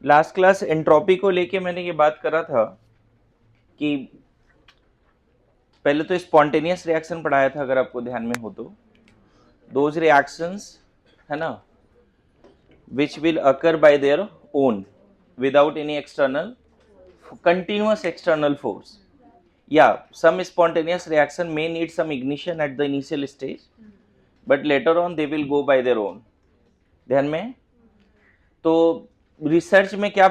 Last class entropy को लेके मैंने ये बात करा था कि पहले तो स्पॉन्टेनियस रिएक्शन पढ़ाया था, अगर आपको ध्यान में हो तो। दोज रिएक्शंस है ना, which will occur by their own without any external continuous external force. Yeah, some spontaneous reaction may need some ignition at the initial stage, but later on they will go by their own. ध्यान में। तो research में क्या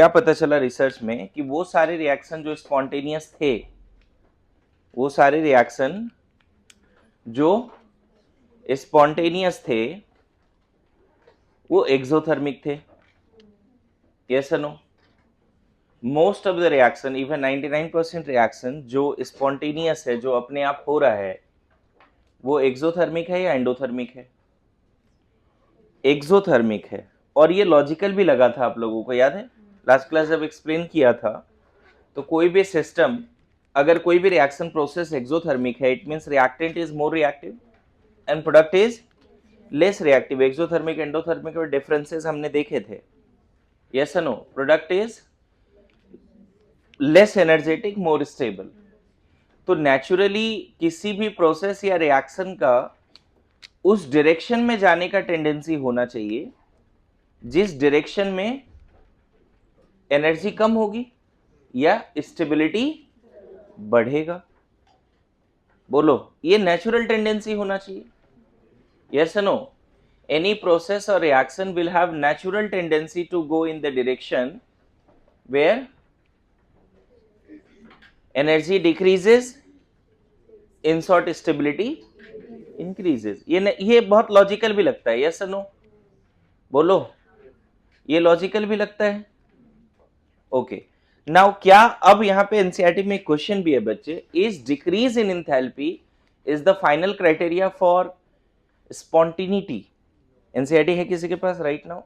पता चला research में कि वो सारे रिएक्शन जो स्पॉन्टेनियस थे, वो सारे रिएक्शन जो स्पॉन्टेनियस थे वो एक्सोथर्मिक थे। यस और no? Most of the reaction, even 99% reaction जो स्पॉन्टेनियस है, जो अपने आप हो रहा है, वो एक्सोथर्मिक है या एंडोथर्मिक है? एक्सोथर्मिक है। और ये लॉजिकल भी लगा था आप लोगों को, याद है लास्ट क्लास जब एक्सप्लेन किया था। तो कोई भी सिस्टम, अगर कोई भी रिएक्शन प्रोसेस एक्सोथर्मिक है, it means reactant is more reactive and product is less reactive. Exothermic endothermic और डिफरेंसेस हमने देखे थे। यस और no? Product is less energetic, more stable. तो नेचुरली किसी भी प्रोसेस या रिएक्शन का उस डायरेक्शन में जाने का टेंडेंसी होना चाहिए जिस डायरेक्शन में एनर्जी कम होगी या स्टेबिलिटी बढ़ेगा। बोलो, ये नेचुरल टेंडेंसी होना चाहिए। यस और नो? एनी प्रोसेस और reaction will have natural tendency to go in the direction where energy decreases, in short stability increases. ये बहुत लॉजिकल भी लगता है। यस और नो? बोलो, ये लॉजिकल भी लगता है? ओके। नाउ क्या अब यहां पे एनसीईआरटी में क्वेश्चन भी है बच्चे, is decrease in enthalpy is the final criteria for spontaneity? NCERT है किसी के पास राइट नाउ?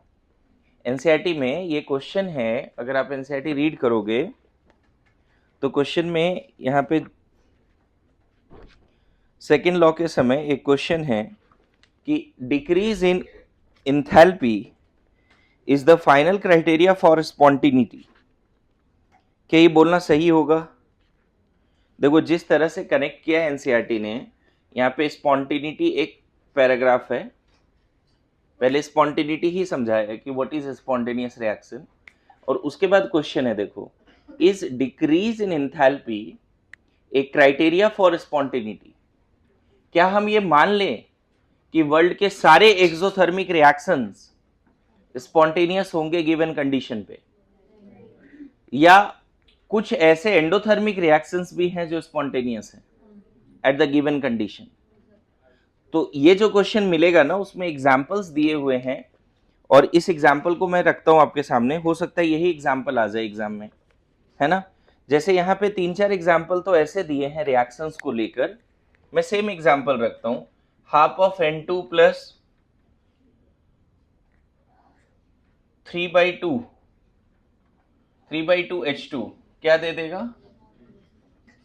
एनसीईआरटी में ये क्वेश्चन है, अगर आप एनसीईआरटी रीड करोगे तो क्वेश्चन में यहां पे सेकेंड लॉ के समय एक क्वेश्चन है कि decrease in enthalpy is the final criteria for spontaneity. क्या ये बोलना सही होगा? देखो, जिस तरह से कनेक्ट किया है एनसीईआरटी ने, यहाँ पे स्पॉन्टिनिटी एक पैराग्राफ है, पहले स्पॉन्टिनिटी ही समझाया है कि व्हाट इज स्पॉन्टेनियस रिएक्शन, और उसके बाद क्वेश्चन है, देखो, is decrease in enthalpy A criteria for spontaneity? क्या हम ये मान लें कि वर्ल्ड के सारे एक्सोथर्मिक रिएक्शंस स्पॉन्टेनियस होंगे गिवन कंडीशन पे, या कुछ ऐसे एंडोथर्मिक रिएक्शंस भी हैं जो स्पॉन्टेनियस हैं एट द गिवन कंडीशन? तो ये जो क्वेश्चन मिलेगा ना, उसमें एग्जांपल्स दिए हुए हैं, और इस एग्जांपल को मैं रखता हूं आपके सामने। हो सकता है यही एग्जांपल आ जाए एग्जाम में, है ना? जैसे यहाँ पे 3-4 एग्जांपल तो ऐसे दिए हैं रिएक्शंस को लेकर। मैं सेम एग्जांपल रखता हूं, half of N2 plus 3/2 H2 क्या दे देगा?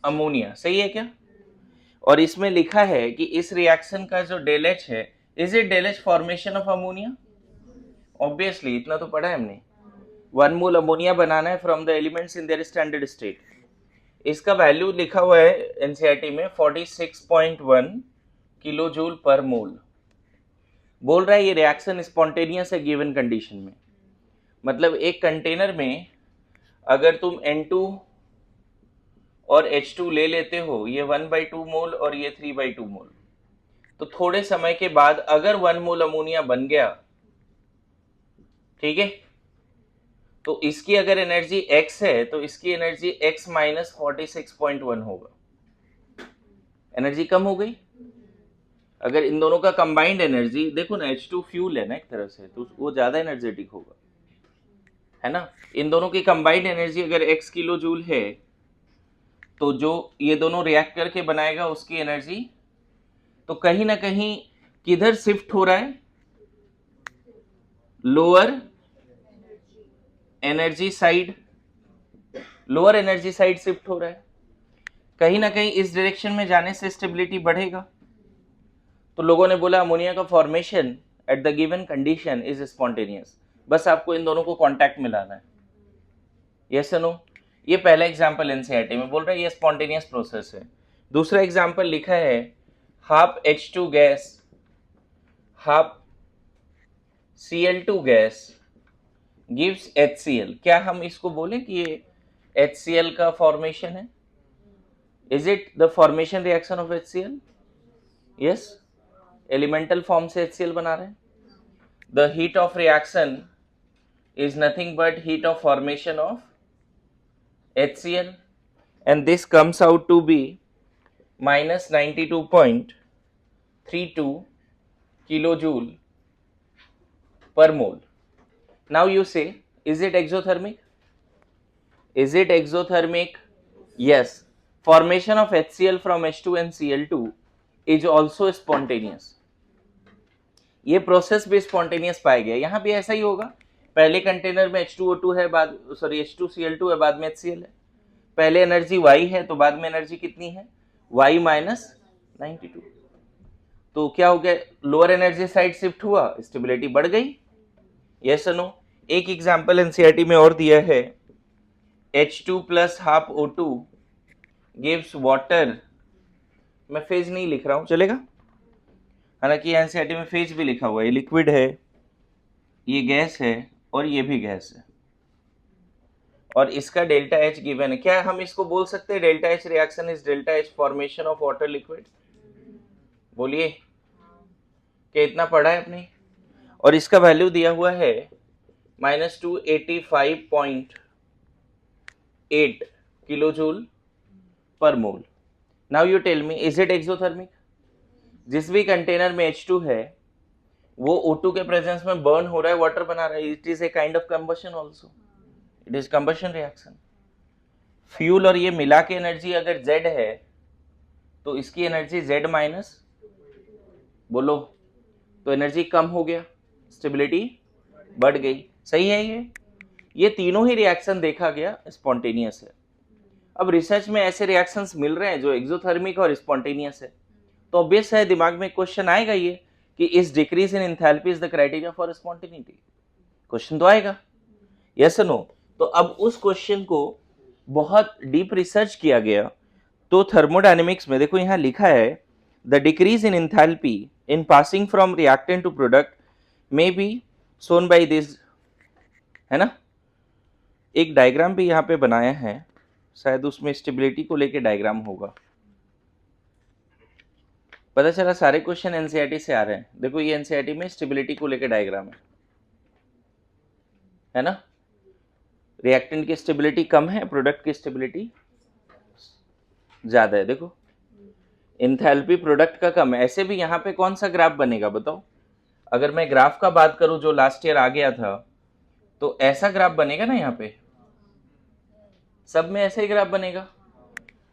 अमोनिया। सही है क्या? और इसमें लिखा है कि इस रिएक्शन का जो डेल एच है, is it del H formation of ammonia? Obviously, इतना तो पढ़ा है हमने। 1 मोल अमोनिया बनाना है from the elements in their standard state. इसका वैल्यू लिखा हुआ है एनसीईआरटी में 46.1 किलो जूल पर मोल। बोल रहा है ये रिएक्शन स्पॉन्टेनियस है गिवन कंडीशन में। मतलब एक कंटेनर में अगर तुम N2 और H2 ले लेते हो, ये 1/2 मोल और ये 3/2 मोल, तो थोड़े समय के बाद अगर 1 मोल अमोनिया बन गया, ठीक है, तो इसकी अगर एनर्जी x है तो इसकी एनर्जी x माइनस 46.1 होगा। एनर्जी कम हो गई। अगर इन दोनों का कंबाइंड एनर्जी देखो ना, H2 फ्यूल है ना एक तरह से, तो वो ज्यादा एनर्जेटिक होगा, है ना? इन दोनों की कंबाइंड एनर्जी अगर x किलो जूल है, तो जो ये दोनों रिएक्ट करके बनाएगा उसकी एनर्जी तो कहीं ना कहीं किधर शिफ्ट हो रहा है? Lower energy side. Lower energy side shift हो रहा है, कहीं ना कहीं इस डायरेक्शन में जाने से स्टेबिलिटी बढ़ेगा। तो लोगों ने बोला अमोनिया का formation at the given condition is spontaneous. बस आपको इन दोनों को कांटेक्ट में लाना है। यस या नो? ये पहला एग्जांपल एनसीईआरटी में बोल रहा है ये स्पॉन्टेनियस प्रोसेस है। दूसरा एग्जांपल लिखा है half H2 gas, half Cl2 gas gives HCl। क्या हम इसको बोलें कि ये HCl का फॉर्मेशन है? Is it the formation reaction of HCl? Yes, elemental form से HCl बना रहे हैं। The heat of reaction is nothing but heat of formation of HCl, and this comes out to be minus 92.32 kilojoule per mole. Now you say, is it exothermic? Is it exothermic? Yes. Formation of HCl from H2 and Cl2 is also spontaneous. ये process भी spontaneous पाया गया। यहाँ भी ऐसा ही होगा, पहले container में H2O2 है, बाद H2Cl2 है, बाद में HCl है। पहले एनर्जी Y है तो बाद में एनर्जी कितनी है? Y minus 92। तो क्या हो गया? लोअर एनर्जी साइड शिफ्ट हुआ, स्टेबिलिटी बढ़ गई। यस और नो? एक एग्जांपल एनसीईआरटी में और दिया है, H2 plus half O2 gives water. मैं फेज नहीं लिख रहा हूं, चलेगा? हालांकि एनसीईआरटी में फेज भी लिखा हुआ है। ये लिक्विड है, ये गैस है और ये भी गैस है, और इसका डेल्टा H गिवन है। क्या हम इसको बोल सकते हैं delta H reaction is delta H formation of water liquid? बोलिए, क्या इतना पढ़ा है अपने? और इसका वैल्यू दिया हुआ है -285.8 kilojoule per mole. Now you tell me, is it exothermic? जिस भी कंटेनर में H2 है वो O2 के प्रेजेंस में बर्न हो रहा है, वाटर बना रहा है। It is a kind of combustion also, it is combustion reaction. Fuel और ये मिला के एनर्जी अगर Z है तो इसकी एनर्जी Z माइनस, बोलो, तो एनर्जी कम हो गया, स्टेबिलिटी बढ़ गई। सही है? ये तीनों ही रिएक्शन देखा गया स्पॉन्टेनियस है। अब रिसर्च में ऐसे रिएक्शंस मिल रहे हैं जो एक्सोथर्मिक और स्पॉन्टेनियस है, तो ऑब्वियस है दिमाग में क्वेश्चन आएगा ये कि इस decrease in enthalpy is the criteria for spontaneity. Question तो आएगा, यस नो? तो अब उस क्वेश्चन को बहुत डीप रिसर्च किया गया। तो थर्मोडायनेमिक्स में देखो यहाँ लिखा है the decrease in enthalpy in passing from reactant to product may be shown by this, है ना? एक डायग्राम भी यहाँ पे बनाया है, शायद उसमें स्टेबिलिटी को लेके डायग्राम होगा। पता चला सारे क्वेश्चन एनसीईआरटी से आ रहे हैं। देखो ये एनसीईआरटी में स्टेबिलिटी को लेके डायग्राम है ना? रिएक्टेंट की स्टेबिलिटी कम है, प्रोडक्ट की स्टेबिलिटी ज्यादा है। देखो एंथैल्पी प्रोडक्ट का कम है। ऐसे भी यहाँ पे कौन सा ग्राफ बनेगा बताओ? अगर मैं ग्राफ का बात करूं जो लास्ट ईयर आ गया था, तो ऐसा ग्राफ बनेगा ना, यहाँ पे सब में ऐसे ही ग्राफ बनेगा।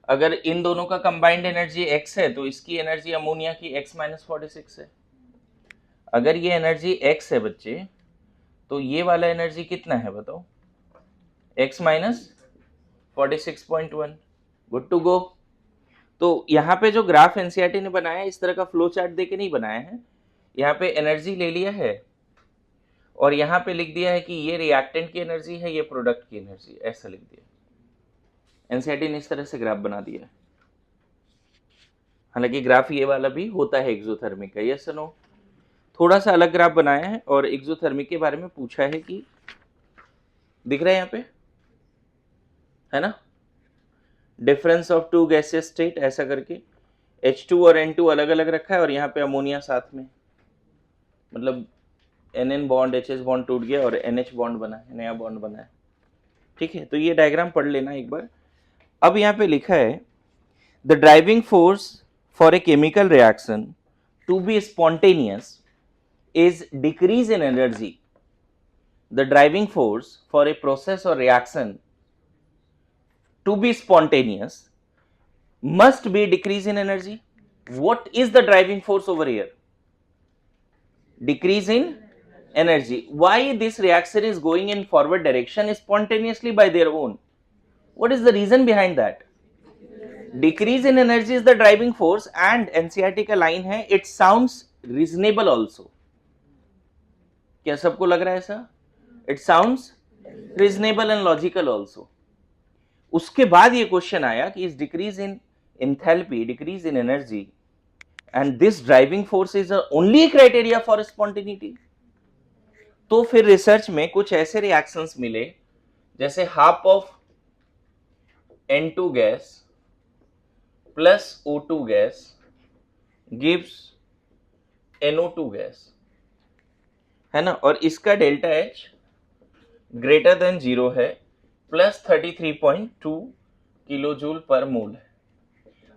अगर इन दोनों का कंबाइंड एनर्जी x है तो इसकी एनर्जी अमोनिया की x-46 है। अगर ये एनर्जी x है बच्चे, तो ये वाला एनर्जी कितना है बताओ? x-46.1। Good to go. तो यहाँ पे जो ग्राफ एनसीईआरटी ने बनाया है, इस तरह का फ्लो चार्ट देके नहीं बनाया है। यहाँ पे एनर्जी ले लिया है और यहाँ पे लिख दिया है कि ये रिएक्टेंट की एनर्जी है, ये प्रोडक्ट की एनर्जी, ऐसा लिख दिया। एनसीईआरटी ने इस तरह से ग्राफ बना दिया है। हालांकि ग्राफ ये वाला भी होता है एक्सोथर्मिक का, यस नो? थोड़ा सा अलग ग्राफ बनाया है और एक्सोथर्मिक के बारे में पूछा है कि दिख रहा है यहाँ पे, है ना? Difference of two gases state ऐसा करके H2 और N2 अलग अलग रखा है और यहाँ पे अमोनिया साथ में, मतलब NN बॉन्ड HS बॉन्ड टूट गया और NH बॉन्ड बना है, नया बॉन्ड बना है। ठीक है, तो ये डायग्राम पढ़ लेना एक बार। अब यहाँ पे लिखा है the driving force for a chemical reaction to be spontaneous is decrease in energy. The driving force for a process और reaction to be spontaneous must be decrease in energy. What is the driving force over here? Decrease in energy. Why this reaction is going in forward direction spontaneously by their own? What is the reason behind that? Decrease in energy is the driving force, and NCERT का line है, it sounds reasonable also. क्या सबको लग रहा है ऐसा? It sounds reasonable and logical also. उसके बाद ये क्वेश्चन आया कि is decrease in enthalpy, decrease in energy, and this driving force is only criteria for spontaneity. तो फिर रिसर्च में कुछ ऐसे रिएक्शंस मिले जैसे half of N2 gas plus O2 gas gives NO2 gas, है ना, और इसका डेल्टा H ग्रेटर देन 0 है, प्लस 33.2 किलो जूल पर मोल है।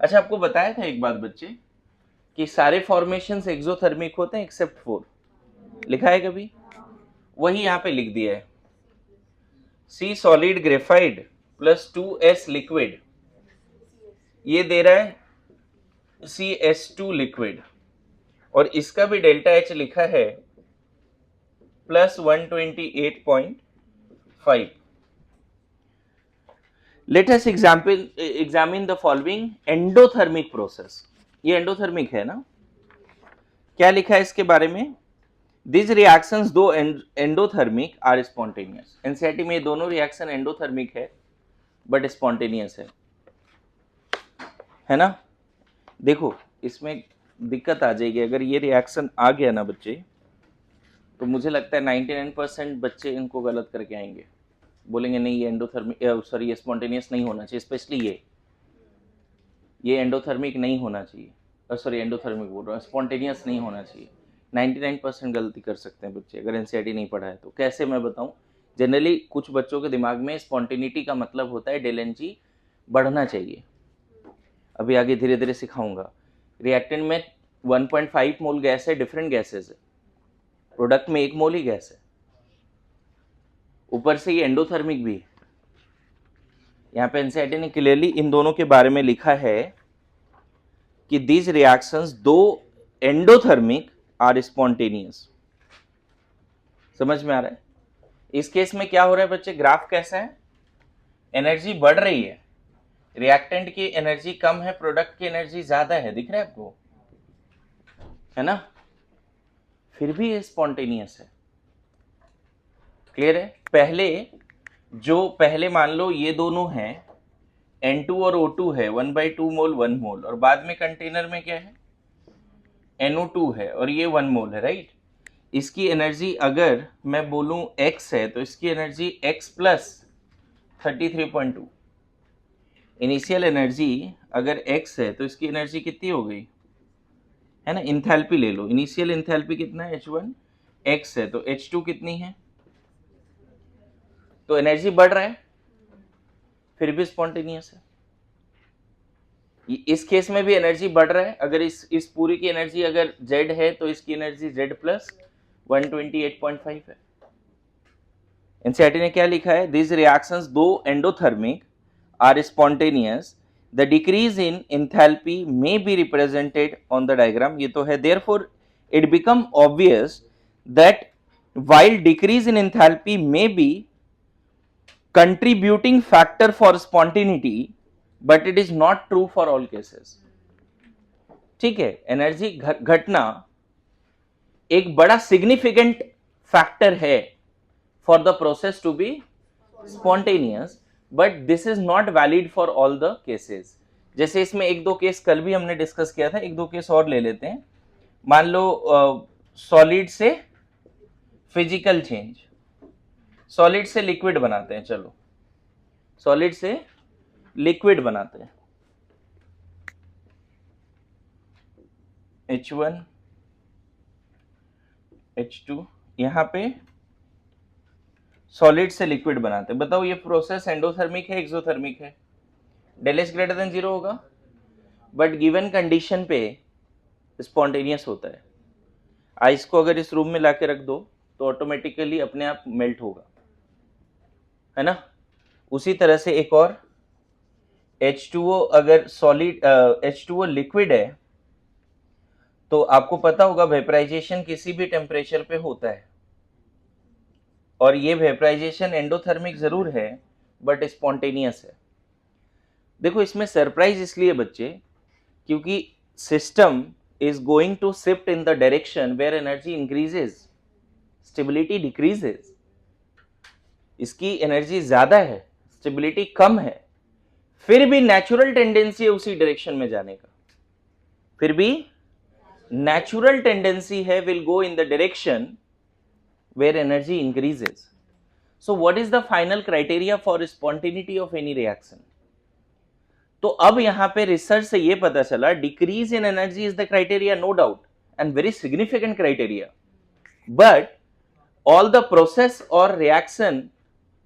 अच्छा, आपको बताया था एक बात बच्चे कि सारे फॉर्मेशंस एक्सोथर्मिक होते हैं एक्सेप्ट 4, लिखा है कभी? वही यहाँ पे लिख दिया है, C solid graphite plus 2S liquid, ये दे रहा है CS2 लिक्विड, और इसका भी डेल्टा H लिखा है plus 128.5। Let us examine the following endothermic process. ये एंडोथर्मिक है ना? क्या लिखा है इसके बारे में? These reactions दो एंडोथर्मिक आर स्पॉन्टेनियस। एनसीईआरटी में ये दोनों रिएक्शन एंडोथर्मिक है बट स्पॉन्टेनियस है ना? देखो इसमें दिक्कत आ जाएगी, अगर ये रिएक्शन आ गया ना बच्चे, तो मुझे लगता है 99% बच्चे इनको गलत करके आएंगे, बोलेंगे नहीं ये एंडोथर्मिक, सॉरी ये स्पॉन्टेनियस नहीं होना चाहिए, स्पेशली ये एंडोथर्मिक नहीं होना चाहिए, सॉरी एंडोथर्मिक बोल रहा हूँ, स्पॉन्टेनियस नहीं होना चाहिए। 99% गलती कर सकते हैं बच्चे अगर एनसीईआरटी नहीं पढ़ा है तो। कैसे मैं बताऊं? जनरली कुछ बच्चों के दिमाग में स्पॉन्टेनिटी का मतलब होता है डेल एनजी बढ़ना चाहिए, अभी आगे धीरे धीरे सिखाऊंगा। रिएक्टेंट में 1.5 मोल गैस है, डिफरेंट गैसेज है, प्रोडक्ट में 1 मोल ही गैस है, ऊपर से ये एंडोथर्मिक भी है। यहाँ पे एनसीईआरटी ने क्लियरली इन दोनों के बारे में लिखा है कि these reactions though endothermic are spontaneous. समझ में आ रहा है? इस केस में क्या हो रहा है बच्चे, ग्राफ कैसा है? एनर्जी बढ़ रही है, रिएक्टेंट की एनर्जी कम है, प्रोडक्ट की एनर्जी ज्यादा है, दिख रहा है आपको, है ना? फिर भी ये स्पॉन्टेनियस है। क्लियर है? पहले मान लो ये दोनों हैं, N2 और O2 है, 1/2 मोल 1 मोल, और बाद में कंटेनर में क्या है, NO2 है और ये 1 मोल है, राइट? इसकी एनर्जी अगर मैं बोलूं x है तो इसकी energy x plus 33.2। Initial energy अगर x है तो इसकी एनर्जी कितनी हो गई, है ना? इंथैल्पी ले लो, इनिशियल इंथैल्पी कितना है, H1, x है तो H2 कितनी है, तो एनर्जी बढ़ रहा है, फिर भी स्पॉन्टेनियस है। इस केस में भी एनर्जी बढ़ रहा है, अगर इस पूरी की एनर्जी अगर z है तो इसकी एनर्जी z प्लस 128.5 है। एनसीईआरटी ने क्या लिखा है, this reactions though endothermic are spontaneous, the decrease in enthalpy may be represented on the diagram, ये तो है, therefore it become obvious that while decrease in enthalpy may be contributing factor for spontaneity but it is not true for all cases। ठीक है, energy घटना एक बड़ा significant factor है for the process to be spontaneous, but this is not valid for all the cases. जैसे इसमें एक दो केस कल भी हमने डिस्कस किया था, एक दो केस और ले लेते हैं। मान लो सॉलिड से फिजिकल चेंज, सॉलिड से लिक्विड बनाते हैं, चलो सॉलिड से लिक्विड बनाते हैं, H1 H2, यहां पे सॉलिड से लिक्विड बनाते हैं। बताओ ये प्रोसेस एंडोथर्मिक है एक्सोथर्मिक है? डेल एच ग्रेटर देन 0 होगा, बट गिवन कंडीशन पे स्पॉन्टेनियस होता है। आइस को अगर इस रूम में लाके रख दो तो ऑटोमेटिकली अपने आप मेल्ट होगा, है ना? उसी तरह से एक और H2O, अगर सॉलिड H2O लिक्विड है तो आपको पता होगा वेपराइजेशन किसी भी टेम्परेचर पे होता है, और ये वेपराइजेशन एंडोथर्मिक जरूर है बट स्पॉन्टेनियस है। देखो इसमें सरप्राइज इसलिए बच्चे क्योंकि system is going to shift in the direction where energy increases, stability decreases, इसकी एनर्जी ज्यादा है, स्टेबिलिटी कम है, फिर भी नेचुरल टेंडेंसी है उसी डायरेक्शन में जाने का, फिर भी नेचुरल टेंडेंसी है will go in the direction where energy increases. So what is the final criteria for spontaneity of any reaction? तो अब यहां पे रिसर्च से ये पता चला decrease in energy is the criteria, no doubt, and very significant criteria, but all the process or reaction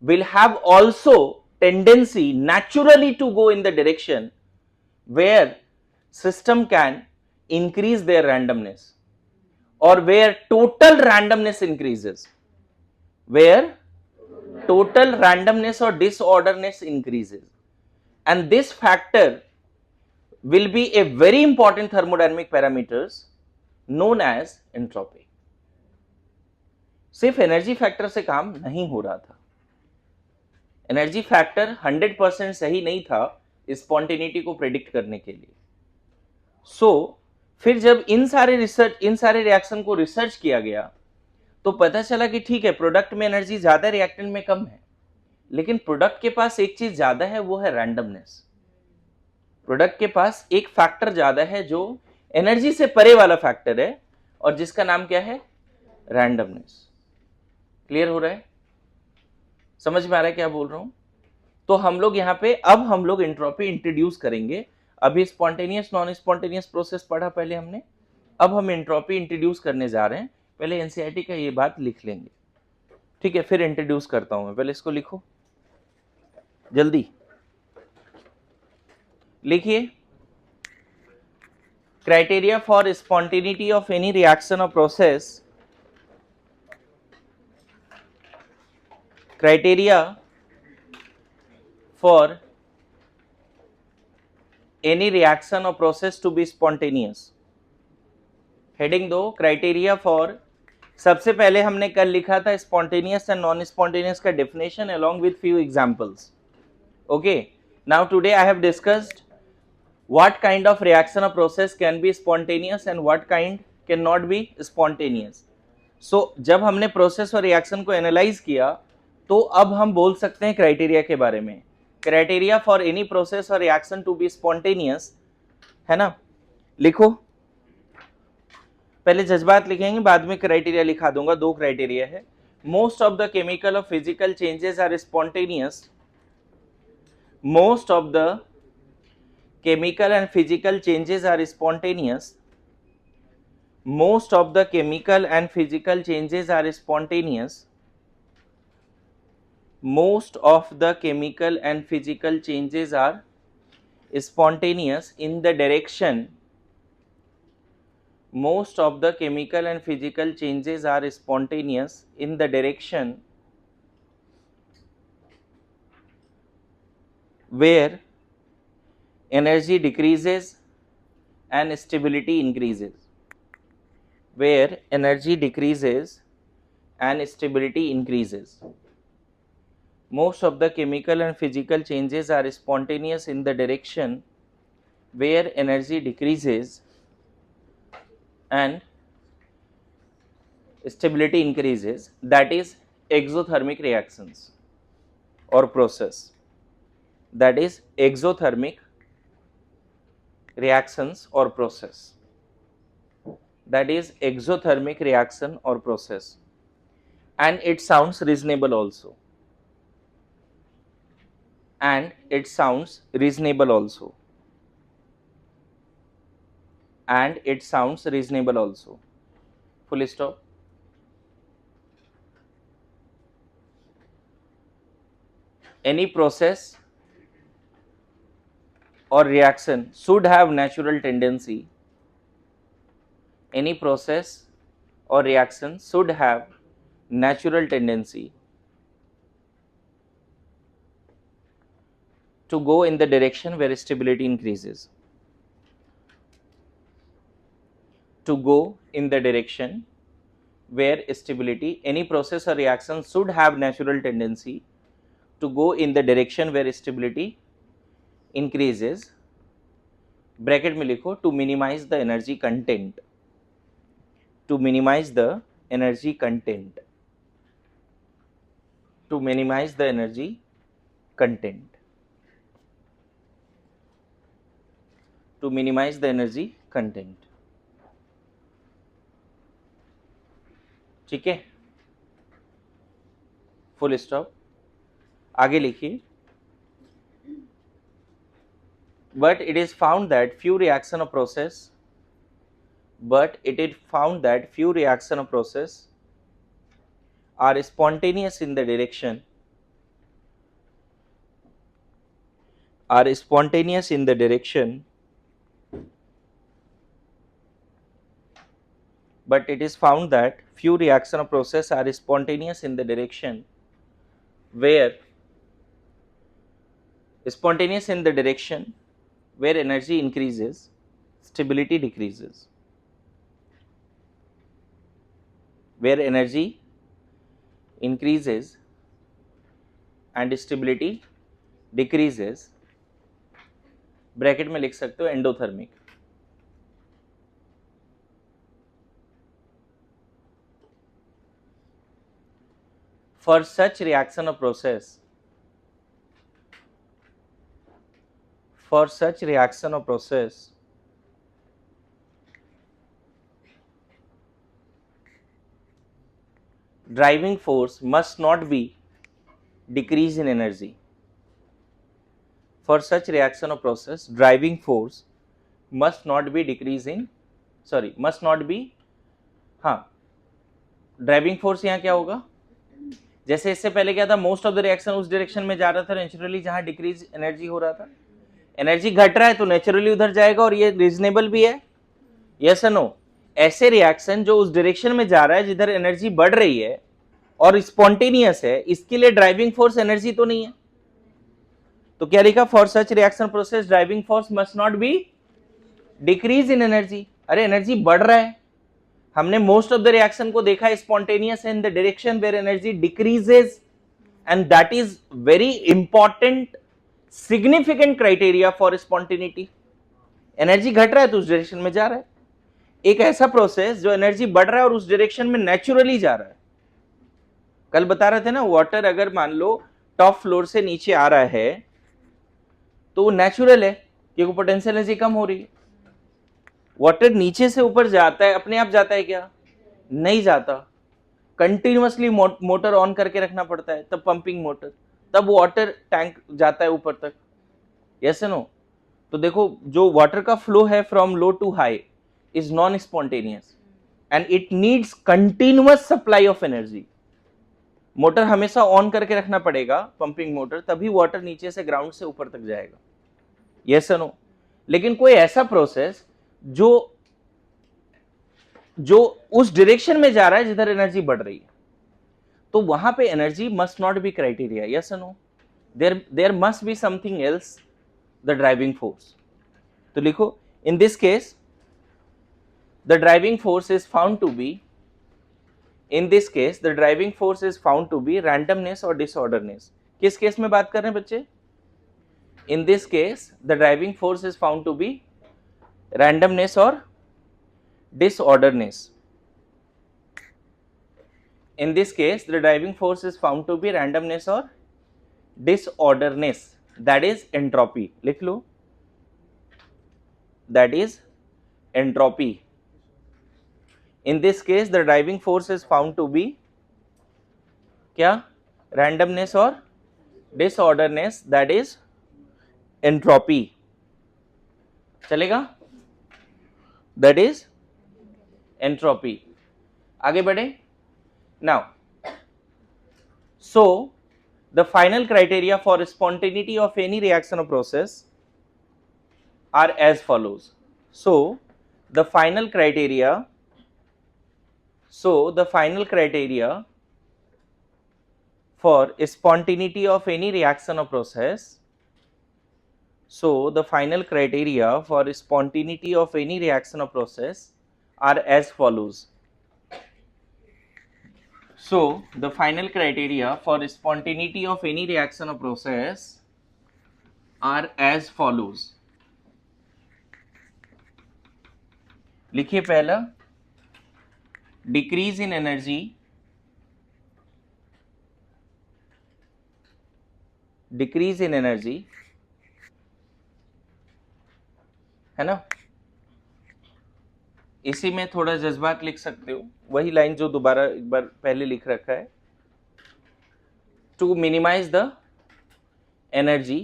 will have also tendency naturally to go in the direction where system can increase their randomness or where total randomness increases, where total randomness or disorderness increases, and this factor will be a very important thermodynamic parameters known as entropy. सिर्फ energy factor से काम नहीं हो रहा था, energy factor 100% सही नहीं था स्पॉन्टेनिटी को प्रेडिक्ट करने के लिए. फिर जब इन सारे रिएक्शन को रिसर्च किया गया तो पता चला कि ठीक है, प्रोडक्ट में एनर्जी ज्यादा, रिएक्टेंट में कम है, लेकिन प्रोडक्ट के पास एक चीज ज्यादा है, वो है रैंडमनेस. प्रोडक्ट के पास एक फैक्टर ज्यादा है जो एनर्जी से परे वाला फैक्टर है, और जिसका नाम क्या है? रैंडमनेस. क्लियर हो रहा है? समझ में आ रहा है क्या बोल रहा हूं? तो हम लोग यहां पे अब हम लोग एंट्रोपी इंट्रोड्यूस करेंगे. अभी स्पॉन्टेनियस नॉन स्पॉन्टेनियस प्रोसेस पढ़ा पहले हमने, अब हम एंट्रोपी इंट्रोड्यूस करने जा रहे हैं. पहले एनसीईआरटी का ये बात लिख लेंगे, ठीक है? फिर इंट्रोड्यूस करता हूं मैं. पहले इसको लिखो, जल्दी लिखिए. Criteria for spontaneity of any reaction और process. Criteria for any reaction or process to be spontaneous. Heading दो, क्राइटेरिया फॉर. सबसे पहले हमने कल लिखा था स्पॉन्टेनियस एंड नॉन स्पॉन्टेनियस का definition along with few examples. Okay, now today I have discussed what kind of reaction or process can be spontaneous and what kind cannot be spontaneous. So जब हमने process और reaction को analyse किया तो अब हम बोल सकते हैं क्राइटेरिया के बारे में. क्राइटेरिया फॉर एनी प्रोसेस और रिएक्शन टू बी स्पॉन्टेनियस, है ना? लिखो, पहले जज्बात लिखेंगे, बाद में क्राइटेरिया लिखा दूंगा. दो क्राइटेरिया है. मोस्ट ऑफ द केमिकल और physical changes are spontaneous. Most of the chemical and physical changes are spontaneous. Most of the chemical and physical changes are spontaneous. Most of the chemical and physical changes are spontaneous in the direction. Most of the chemical and physical changes are spontaneous in the direction where energy decreases and stability increases. Where energy decreases and stability increases. Most of the chemical and physical changes are spontaneous in the direction where energy decreases and stability increases, that is exothermic reactions or process. That is exothermic reactions or process. That is exothermic reaction or process. And it sounds reasonable also. And it sounds reasonable also. And it sounds reasonable also. Full stop. Any process or reaction should have natural tendency. Any process or reaction should have natural tendency to go in the direction where stability increases. To go in the direction where stability, any process or reaction should have natural tendency to go in the direction where stability increases. Bracket में लिखो, to minimise the energy content. To minimise the energy content. to minimize the energy content. To minimize the energy content. ठीक है, full stop. आगे लिखिए. But it is found that few reaction of process are spontaneous in the direction but it is found that few reaction of process are spontaneous in the direction where energy increases, stability decreases. Where energy increases and stability decreases, bracket में लिख सकते हो endothermic. For such reaction of process, driving force must not be decrease in energy. For such reaction of process, driving force must not be driving force यहाँ क्या होगा, जैसे इससे पहले क्या था, मोस्ट ऑफ द रिएक्शन उस डायरेक्शन में जा रहा था नेचुरली जहां डिक्रीज एनर्जी हो रहा था. एनर्जी घट रहा है तो नेचुरली उधर जाएगा और ये रीजनेबल भी है. यस और नो. ऐसे रिएक्शन जो उस डायरेक्शन में जा रहा है जिधर एनर्जी बढ़ रही है और स्पॉन्टेनियस है, इसके लिए ड्राइविंग फोर्स एनर्जी तो नहीं है. तो क्या लिखा, for such reaction process driving force must not be decrease in energy. अरे एनर्जी बढ़ रहा है, हमने मोस्ट ऑफ द रिएक्शन को देखा है spontaneous in the direction where energy decreases, and that is very important significant criteria for spontaneity. Energy घट रहा है तो उस डायरेक्शन में जा रहा है. एक ऐसा प्रोसेस जो एनर्जी बढ़ रहा है और उस डायरेक्शन में नेचुरली जा रहा है. कल बता रहे थे ना, वाटर अगर मान लो टॉप फ्लोर से नीचे आ रहा है तो वो नेचुरल है क्योंकि पोटेंशियल एनर्जी कम हो रही है. वाटर नीचे से ऊपर जाता है, अपने आप जाता है क्या, नहीं जाता. कंटिन्यूअसली मोटर ऑन करके रखना पड़ता है, तब पंपिंग मोटर, तब वाटर टैंक जाता है ऊपर तक. Yes no. तो देखो जो वाटर का फ्लो है from low to high is non spontaneous and it needs continuous supply of energy. Motor हमेशा ऑन करके रखना पड़ेगा, पंपिंग मोटर, तभी वाटर नीचे से ग्राउंड से ऊपर तक जाएगा. Yes no. लेकिन कोई ऐसा प्रोसेस जो उस डायरेक्शन में जा रहा है जिधर एनर्जी बढ़ रही है, तो वहां पे energy must not be criteria. Yes no. There must be something else the driving force. तो लिखो, in this case the driving force is found to be, in this case the driving force is found to be randomness और disorderness. किस केस में बात कर रहे हैं बच्चे? In this case the driving force is found to be randomness or disorderness. In this case the driving force is found to be randomness or disorderness, that is entropy. लिख लो, that is entropy. In this case the driving force is found to be क्या, randomness or disorderness, that is entropy. चलेगा, that is entropy. आगे बढ़े. Now, so the final criteria for spontaneity of any reaction or process are as follows. So the final criteria for spontaneity of any reaction or process, so the final criteria for spontaneity of any reaction or process are as follows. So the final criteria for spontaneity of any reaction or process are as follows. लिखिए पहला, decrease in energy decrease in energy, है ना, इसी में थोड़ा जज्बात लिख सकते हो, वही लाइन जो दोबारा एक बार पहले लिख रखा है, टू मिनिमाइज द एनर्जी।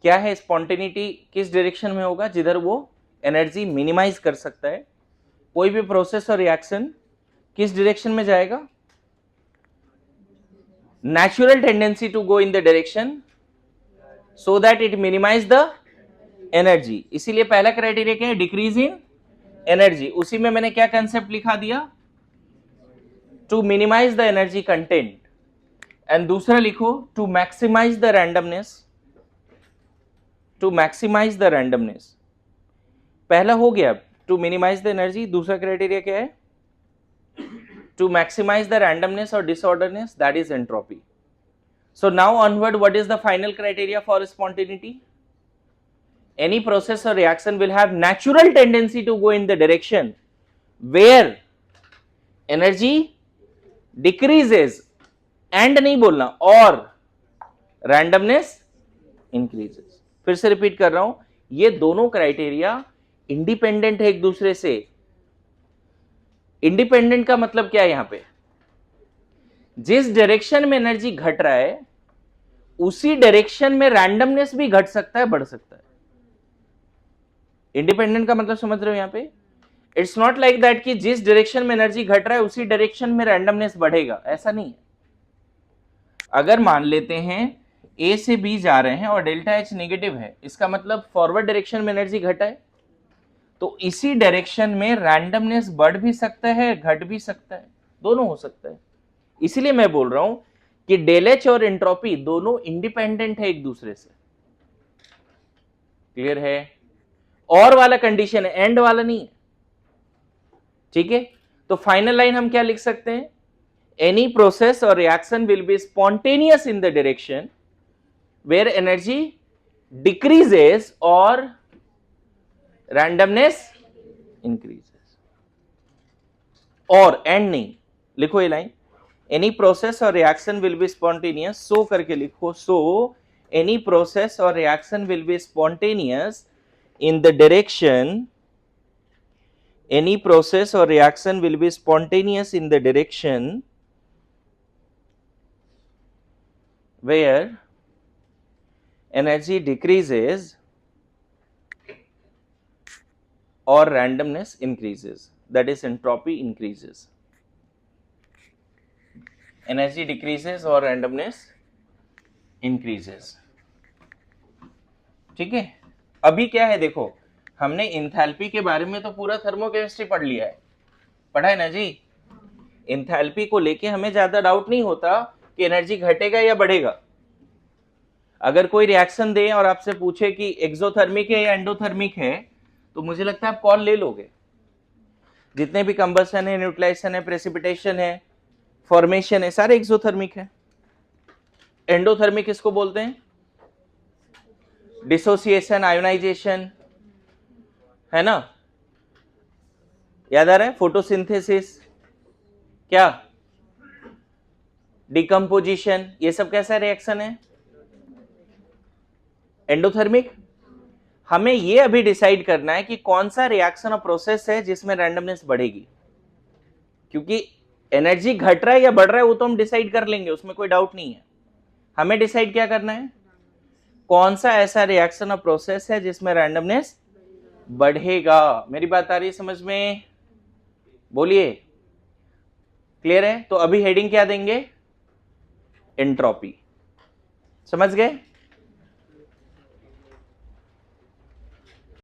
क्या है स्पॉन्टेनिटी, किस डायरेक्शन में होगा, जिधर वो एनर्जी मिनिमाइज कर सकता है। कोई भी प्रोसेस और रिएक्शन किस डायरेक्शन में जाएगा, natural tendency to go in the direction so that it minimise the energy. इसीलिए पहला क्राइटेरिया क्या है, डिक्रीज इन एनर्जी। उसी में मैंने क्या कंसेप्ट लिखा दिया, to minimise the energy content. And दूसरा लिखो to maximise the randomness, to maximise the randomness. पहला हो गया टू मिनिमाइज द एनर्जी, दूसरा क्राइटेरिया क्या है, टू मैक्सिमाइज द रैंडमनेस और disorderness, that is entropy. So now onward, what is the final criteria for spontaneity? Any process or reaction will have natural tendency to go in the direction where energy decreases and नहीं बोलना और randomness increases। फिर से repeat कर रहा हूं, ये दोनों क्राइटेरिया इंडिपेंडेंट है एक दूसरे से। इंडिपेंडेंट का मतलब क्या है, यहां पे जिस डायरेक्शन में एनर्जी घट रहा है उसी डायरेक्शन में रैंडमनेस भी घट सकता है, बढ़ सकता है। इंडिपेंडेंट का मतलब समझ रहे हो यहां पे, इट्स नॉट लाइक दैट कि जिस डायरेक्शन में एनर्जी घट रहा है उसी डायरेक्शन में रैंडमनेस बढ़ेगा, ऐसा नहीं है। अगर मान लेते हैं ए से बी जा रहे हैं और डेल्टा एच नेगेटिव है, इसका मतलब फॉरवर्ड डायरेक्शन में एनर्जी घटा है, तो इसी डायरेक्शन में रैंडमनेस बढ़ भी सकता है, घट भी सकता है, दोनों हो सकता है। इसीलिए मैं बोल रहा हूं कि डेल एच और एंट्रोपी दोनों इंडिपेंडेंट है एक दूसरे से। क्लियर है? और वाला कंडीशन है, एंड वाला नहीं है। ठीक है, तो फाइनल लाइन हम क्या लिख सकते हैं, एनी प्रोसेस और reaction will be spontaneous in the direction where energy decreases और रैंडमनेस इंक्रीजेस। और एंड नहीं, लिखो ये line, any process or reaction will be spontaneous, so करके लिखो, so any process or reaction will be spontaneous in the direction, any process or reaction will be spontaneous in the direction where energy decreases or randomness increases, that is entropy increases। Energy decreases और randomness increases. ठीक है, अभी क्या है देखो, हमने enthalpy के बारे में तो पूरा थर्मोकेमिस्ट्री पढ़ लिया है, पढ़ा है ना जी। इंथैल्पी को लेके हमें ज्यादा डाउट नहीं होता कि एनर्जी घटेगा या बढ़ेगा। अगर कोई रिएक्शन दे और आपसे पूछे कि एक्सोथर्मिक है या एंडोथर्मिक है, तो मुझे लगता है आप कॉल ले लोगे। जितने भी कंबशन है, न्यूट्रलाइजेशन है, प्रेसिपिटेशन है, फॉर्मेशन है, सारे एक्सोथर्मिक है। एंडोथर्मिक किसको बोलते हैं, डिसोसिएशन, आयोनाइजेशन, है ना, याद आ रहा है, फोटोसिंथेसिस, क्या डिकम्पोजिशन, ये सब कैसा रिएक्शन है, एंडोथर्मिक। हमें ये अभी डिसाइड करना है कि कौन सा रिएक्शन और प्रोसेस है जिसमें रैंडमनेस बढ़ेगी, क्योंकि एनर्जी घट रहा है या बढ़ रहा है वो तो हम डिसाइड कर लेंगे, उसमें कोई डाउट नहीं है। हमें डिसाइड क्या करना है, कौन सा ऐसा रिएक्शन और प्रोसेस है जिसमें रैंडमनेस बढ़ेगा। मेरी बात आ रही है समझ में, बोलिए, क्लियर है? तो अभी हेडिंग क्या देंगे, एंट्रोपी। समझ गए?